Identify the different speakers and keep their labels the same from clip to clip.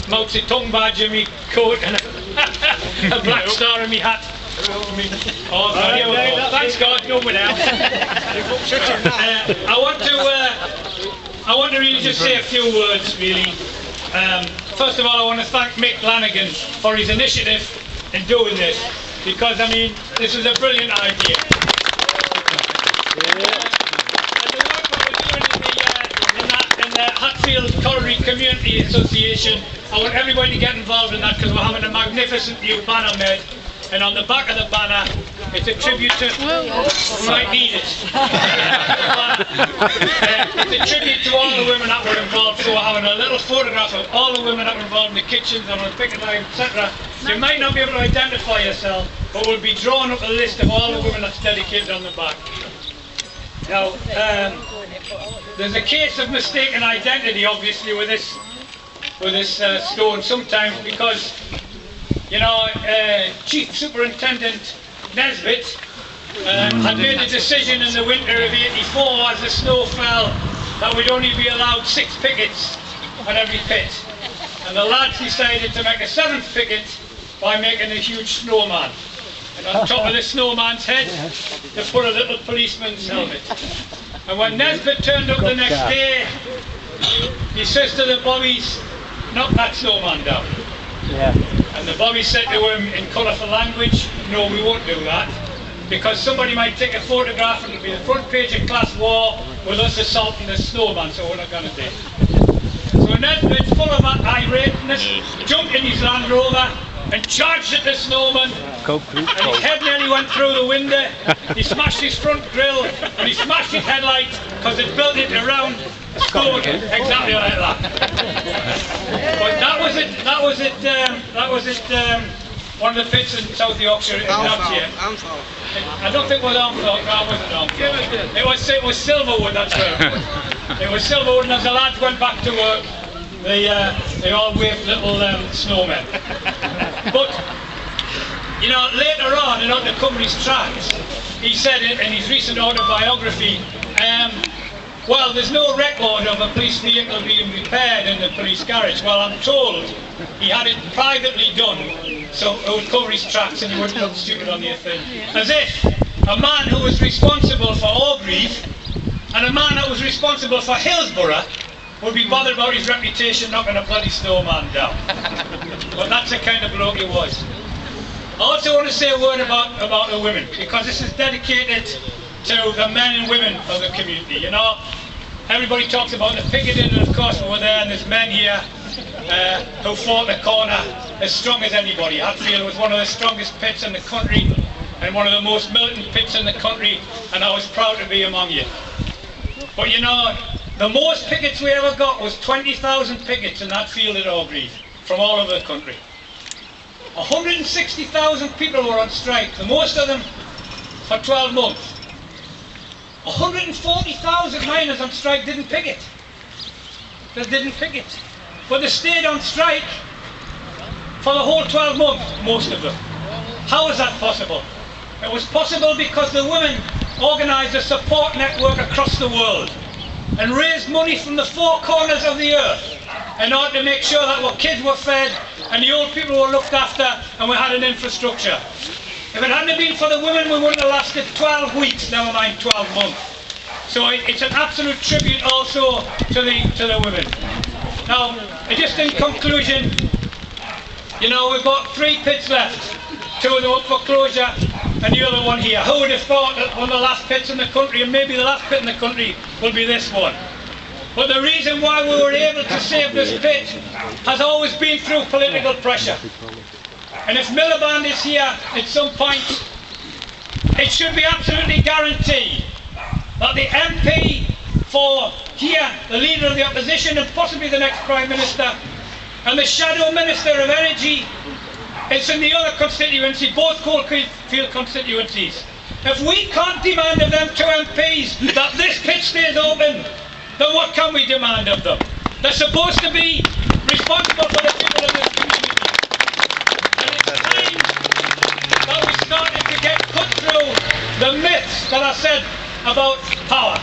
Speaker 1: Mao Zedong badge in my coat and a black star in my hat. Oh, sorry, thanks God, no one else. I want to really just say a few words, really. First of all, I want to thank Mick Lanigan for his initiative in doing this, because I mean, this is a brilliant idea. In the Hatfield Colliery Community Association, I want everybody to get involved in that, because we're having a magnificent new banner made, and on the back of the banner it's a tribute to who might need it. It's a tribute to all the women that were involved, so we're having a little photograph of all the women that were involved in the kitchens and on the picket line, etc. You might not be able to identify yourself, but we'll be drawing up a list of all the women that's dedicated on the back. Now, there's a case of mistaken identity, obviously, with this stone sometimes, because, you know, Chief Superintendent Nesbitt had made a decision in the winter of '84, as the snow fell, that we'd only be allowed 6 pickets on every pit. And the lads decided to make a 7th picket by making a huge snowman. And on top of the snowman's head, they put a little policeman's helmet. And when Nesbitt turned up the next day, he says to the bobbies, knock that snowman down. And the bobby said to him in colourful language, no, we won't do that, because somebody might take a photograph and it'll be the front page of Class War with us assaulting the snowman, so we're not going to do it. So Nesbitt, full of irateness, jumped in his Land Rover and charged at the snowman, and his head nearly went through the window. He smashed his front grille and he smashed his headlight, because it built it around the stone, exactly like that. But that was it. One of the pits in South Yorkshire in Hampshire. I don't think it was Armthorpe. No, it wasn't Armthorpe. It was Silverwood. That's right. It was Silverwood, and as the lads went back to work, they all waved little snowmen. But you know, later on in Under Cumber's tracks, he said in his recent autobiography, well, there's no record of a police vehicle being repaired in the police garage. Well, I'm told he had it privately done, so it would cover his tracks and he wouldn't look stupid on the thing. As if a man who was responsible for Orgreave and a man that was responsible for Hillsborough would be bothered about his reputation knocking a bloody snowman down. But that's the kind of bloke he was. I also want to say a word about the women, because this is dedicated to the men and women of the community. You know, everybody talks about the picketing, and of course we were there, and there's men here who fought the corner as strong as anybody. Hatfield was one of the strongest pits in the country and one of the most militant pits in the country, and I was proud to be among you. But you know, the most pickets we ever got was 20,000 pickets in that field at Orgreave from all over the country. 160,000 people were on strike, the most of them for 12 months. 140,000 miners on strike didn't picket. They didn't picket. But they stayed on strike for the whole 12 months, most of them. How is that possible? It was possible because the women organised a support network across the world and raised money from the 4 corners of the earth in order to make sure that our kids were fed and the old people were looked after and we had an infrastructure. If it hadn't been for the women, we wouldn't have lasted 12 weeks, never mind 12 months. So it's an absolute tribute also to the women. Now, just in conclusion, you know, we've got 3 pits left. 2 of them up for closure and the other one here. Who would have thought that one of the last pits in the country, and maybe the last pit in the country, will be this one? But the reason why we were able to save this pit has always been through political pressure. And if Miliband is here at some point, it should be absolutely guaranteed that the MP for here, the leader of the opposition and possibly the next Prime Minister, and the Shadow Minister of Energy, it's in the other constituency, both coalfield constituencies. If we can't demand of them 2 MPs that this pit stays open, then what can we demand of them? They're supposed to be responsible for the people of this community. And it's time that we started to get cut through the myths that are said about power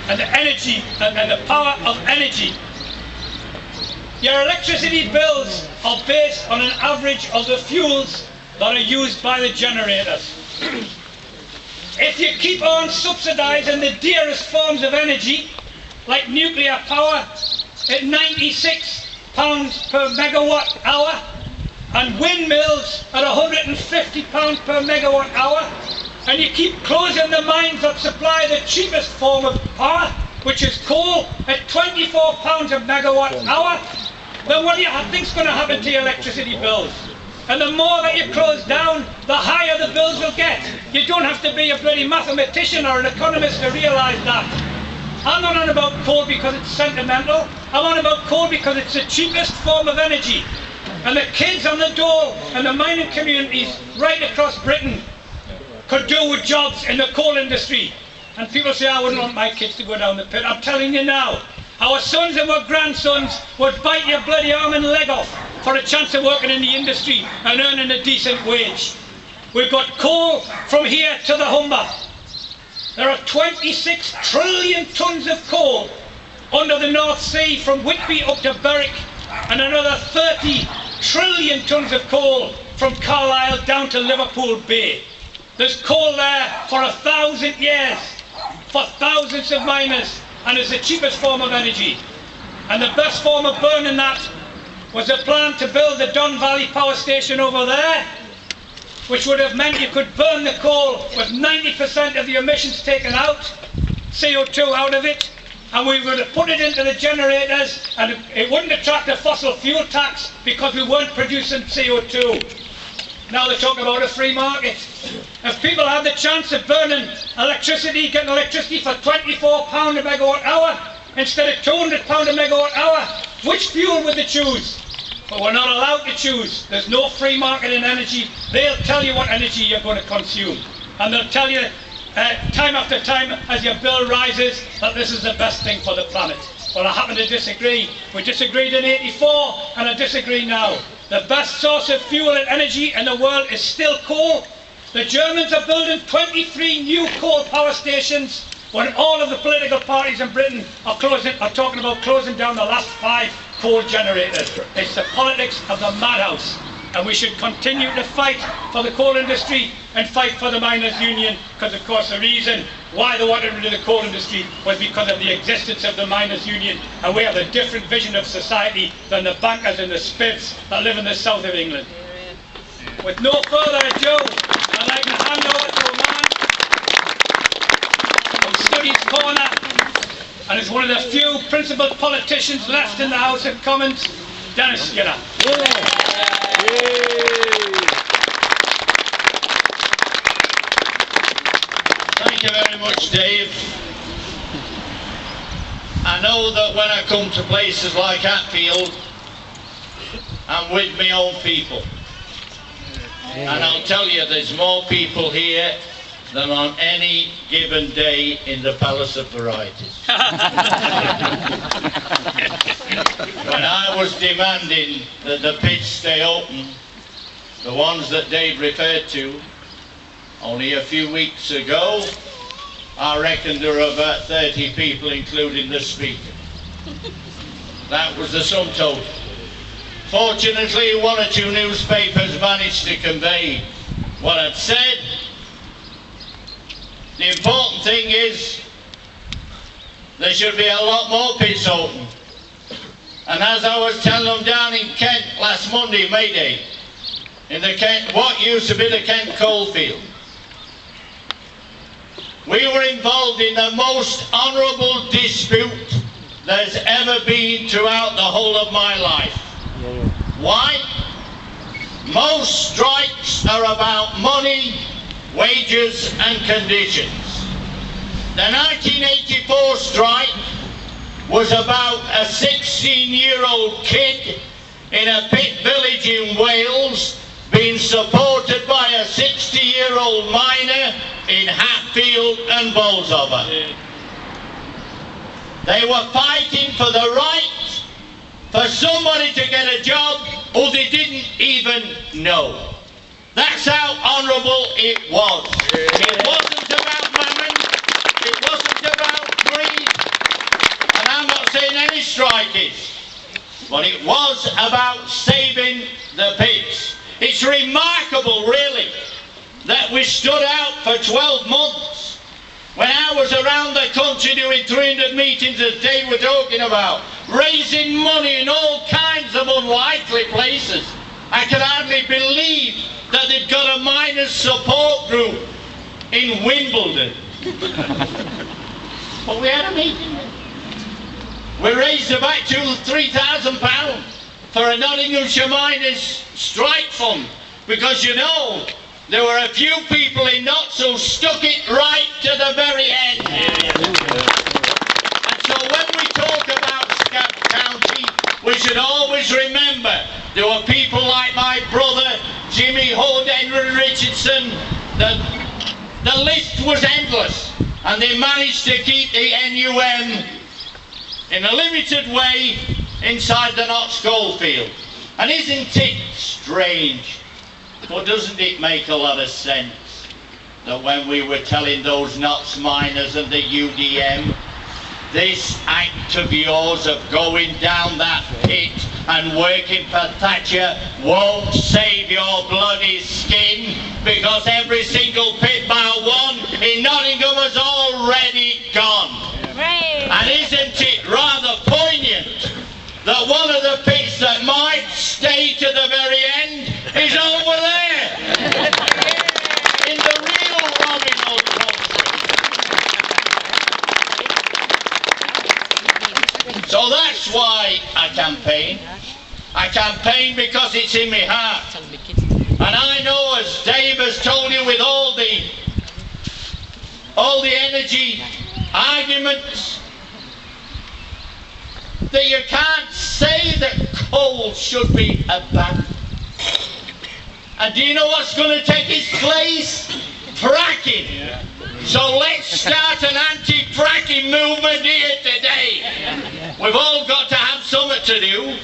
Speaker 1: and the energy and the power of energy. Your electricity bills are based on an average of the fuels that are used by the generators. If you keep on subsidising the dearest forms of energy, like nuclear power at £96 per megawatt hour, and windmills at £150 per megawatt hour, and you keep closing the mines that supply the cheapest form of power, which is coal, at £24 a megawatt hour, then what do you think's going to happen to your electricity bills? And the more that you close down, the higher the bills will get. You don't have to be a bloody mathematician or an economist to realise that. I'm not on about coal because it's sentimental. I'm on about coal because it's the cheapest form of energy. And the kids on the dole and the mining communities right across Britain could do with jobs in the coal industry. And people say, I wouldn't want my kids to go down the pit. I'm telling you now, our sons and our grandsons would bite your bloody arm and leg off for a chance of working in the industry and earning a decent wage. We've got coal from here to the Humber. There are 26 trillion tonnes of coal under the North Sea from Whitby up to Berwick, and another 30 trillion tonnes of coal from Carlisle down to Liverpool Bay. There's coal there for 1,000 years, for thousands of miners, and it's the cheapest form of energy. And the best form of burning that was a plan to build the Don Valley power station over there, which would have meant you could burn the coal with 90% of the emissions taken out, CO2 out of it, and we would have put it into the generators, and it wouldn't attract a fossil fuel tax because we weren't producing CO2. Now they're talking about a free market. If people had the chance of burning electricity, getting electricity for £24 a megawatt hour instead of £200 a megawatt hour, which fuel would they choose? But we're not allowed to choose. There's no free market in energy. They'll tell you what energy you're going to consume. And they'll tell you time after time as your bill rises that this is the best thing for the planet. Well, I happen to disagree. We disagreed in '84 and I disagree now. The best source of fuel and energy in the world is still coal. The Germans are building 23 new coal power stations when all of the political parties in Britain are talking about closing down the last 5 coal generators. It's the politics of the madhouse. And we should continue to fight for the coal industry and fight for the miners' union, because of course the reason why they wanted rid of the coal industry was because of the existence of the miners' union, and we have a different vision of society than the bankers and the spivs that live in the south of England. With no further ado, I'd like to hand over to a man from Studies Corner, and is one of the few principled politicians left in the House of Commons, Dennis Skinner.
Speaker 2: Thank you very much, Dave. I know that when I come to places like Hatfield, I'm with my own people. And I'll tell you, there's more people here than on any given day in the Palace of Varieties. When I was demanding that the pits stay open, the ones that Dave referred to, only a few weeks ago, I reckon there were about 30 people, including the speaker. That was the sum total. Fortunately, 1 or 2 newspapers managed to convey what I'd said. The important thing is there should be a lot more pits open. And as I was telling them down in Kent last Monday, May Day, in the Kent, what used to be the Kent coalfield, we were involved in the most honourable dispute there's ever been throughout the whole of my life. Why? Most strikes are about money, wages and conditions. The 1984 strike was about a 16-year-old kid in a pit village in Wales being supported by a 60-year-old miner in Hatfield and Bolsover. They were fighting for the right for somebody to get a job who they didn't even know. That's how honourable it was. It wasn't about mammon, it wasn't about greed, and I'm not saying any strike is. but it was about saving the pits. It's remarkable, really, that we stood out for 12 months. When I was around the country doing 300 meetings as Dave were talking about, raising money in all kinds of unlikely places, I could hardly believe that they've got a miners support group in Wimbledon. But we had a meeting. We raised about £3,000 for a Nottinghamshire miners strike fund, because you know there were a few people in Notts who stuck it right to the very end. And so when we talk about Scab County, we should always remember there were people like my brother Jimmy Hood, Henry Richardson. The list was endless, and they managed to keep the NUM in a limited way inside the Notts goldfield. And isn't it strange, but doesn't it make a lot of sense, that when we were telling those Notts miners and the UDM, this act of yours of going down that pit and working for Thatcher won't save your bloody skin, because every single pit bar one in Nottingham has already gone. And isn't it rather poignant that one of the pits that might stay to the very end is over there, in the real Robin Hood country. So that's why I campaign. I campaign because it's in my heart. And I know, as Dave has told you, with all the energy, arguments, that you can't say that coal should be abandoned. And do you know what's going to take its place? Fracking. Yeah. So let's start an anti-fracking movement here today. We've all got to have something to do.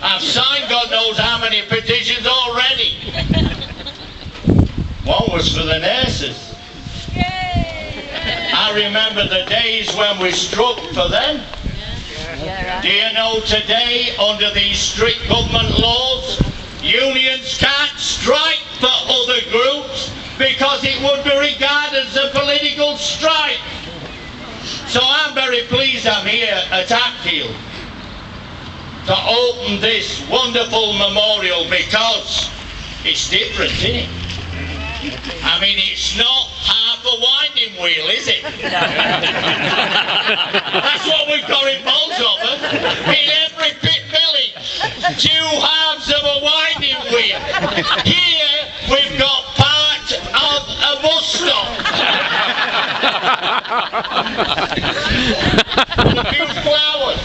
Speaker 2: I've signed God knows how many petitions already. One was for the nurses. I remember the days when we struck for them. Do you know today, under these strict government laws, unions can't strike for other groups because it would be regarded as a political strike. So I'm very pleased I'm here at Hatfield to open this wonderful memorial, because it's different, isn't it? I mean, it's not half a winding wheel, is it? That's what we've got in Bolsover. In every pit village, 2 halves of a winding wheel. Here, we've got part of a bus stop. And a few flowers.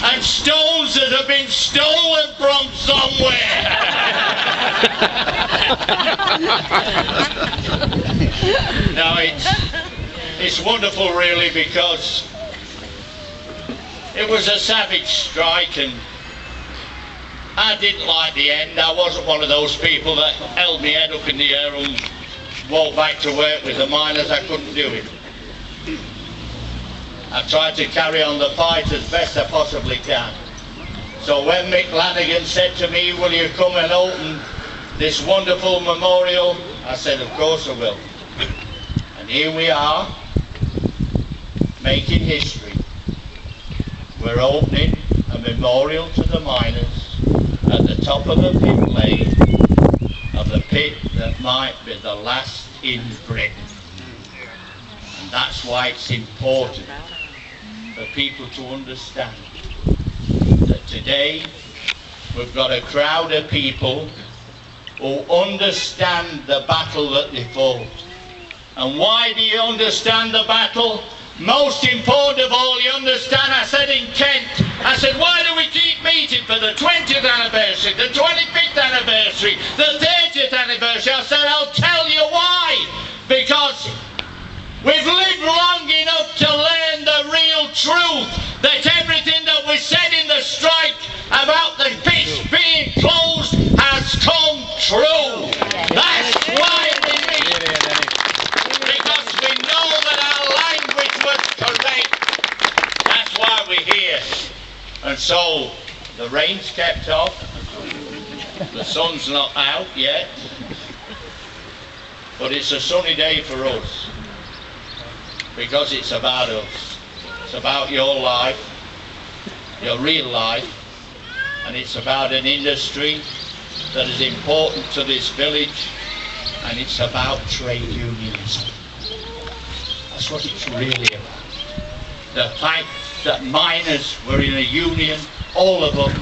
Speaker 2: And stones that have been stolen from somewhere. No, it's wonderful, really, because it was a savage strike, and I didn't like the end. I wasn't one of those people that held my head up in the air and walked back to work with the miners. I couldn't do it. I tried to carry on the fight as best I possibly can. So when Mick Lanigan said to me, will you come and open this wonderful memorial, I said, of course I will. And here we are, making history. We're opening a memorial to the miners at the top of a pit lane of the pit that might be the last in Britain. And that's why it's important for people to understand that today we've got a crowd of people who understand the battle that they fought. And why do you understand the battle? Most important of all, you understand, I said in Kent, I said, why do we keep meeting for the 20th anniversary, the 25th anniversary, the 30th anniversary? I said, I'll tell you why. Because we've lived long enough to learn the real truth, that everything that was said in the strike about the pits being closed has come true. That's why we meet. Because we know that our language was correct. And so the rain's kept off, the sun's not out yet, but it's a sunny day for us, because it's about us. It's about your life, your real life, and it's about an industry that is important to this village, and it's about trade unionism. That's what it's really about. The fact that miners were in a union, all of them.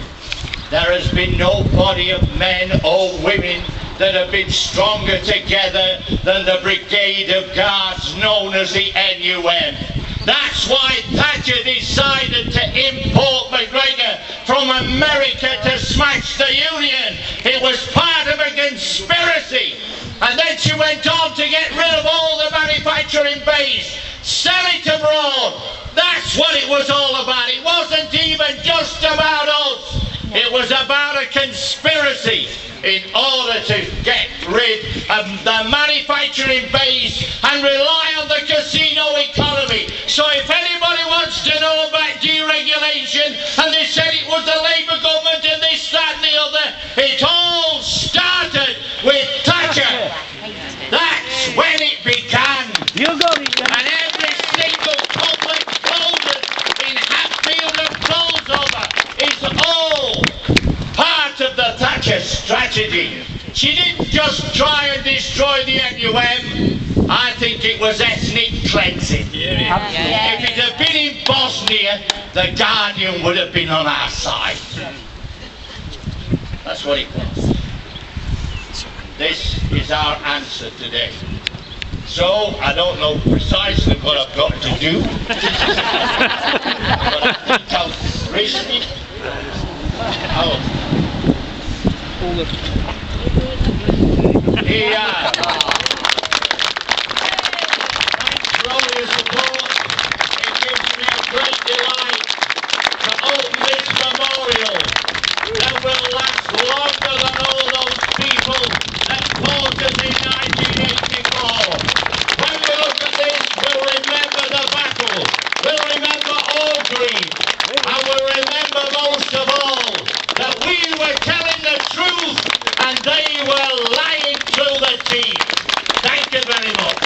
Speaker 2: There has been no body of men or women that have been stronger together than the Brigade of Guards known as the NUM. That's why Thatcher decided to import McGregor from America to smash the union. It was part of a conspiracy. And then she went on to get rid of all the manufacturing base, sell it abroad. That's what it was all about. It wasn't even just about us. It was about a conspiracy in order to get rid of the manufacturing base and rely on the casino economy. So if anybody wants to know about deregulation, and they said it was the Labour government and this, that and the other, it all started with Thatcher. That's when it began. And every single public closure in Hatfield and Bolsover is all part of the Thatcher strategy. She didn't just try and destroy the NUM. I think it was ethnic cleansing. If it had been in Bosnia, the Guardian would have been on our side. That's what it was. This is our answer today. So, I don't know precisely what I've got to do, but I think I'll risk it. Here you are. Thanks for all your support. It gives me a great delight to open this memorial that will last longer than all those people that fought us in 1984. When we look at this, we'll remember the battle, we'll remember Orgreave, and we'll remember most of all that we were telling the truth and they were lying through the teeth. Thank you very much.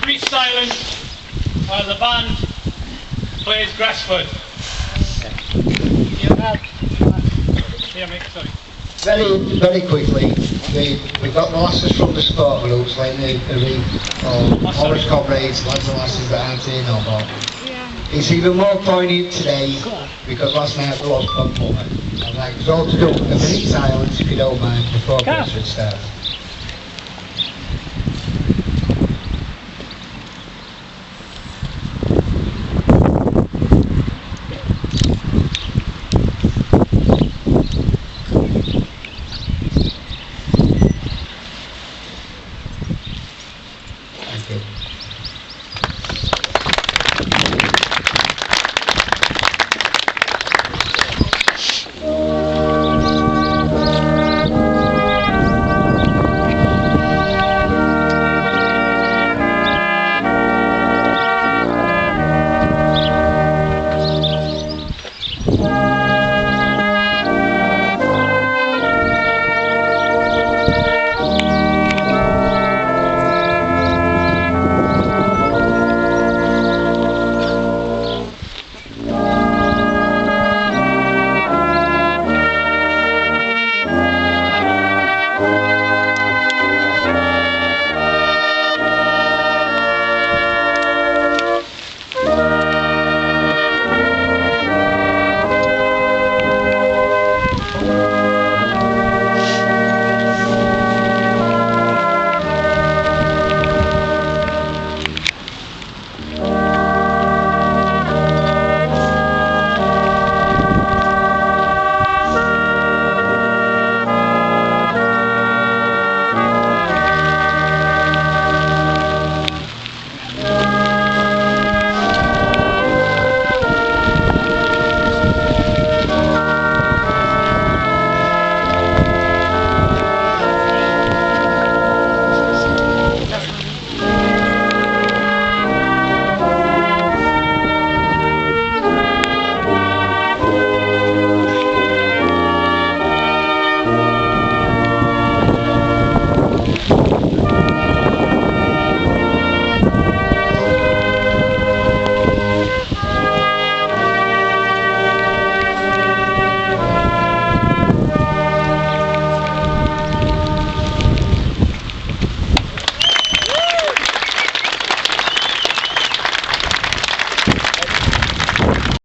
Speaker 1: Brief silence while the band plays Grassford. Yeah, mate, sorry.
Speaker 3: Very quickly, we've got the lasses from the sport groups, like the Morris Comrades, lads and lasses that aren't here no more. It's even more poignant today because last night there was Pump Woman. I'd like us all to do a minute silence, if you don't mind, before Grassford starts.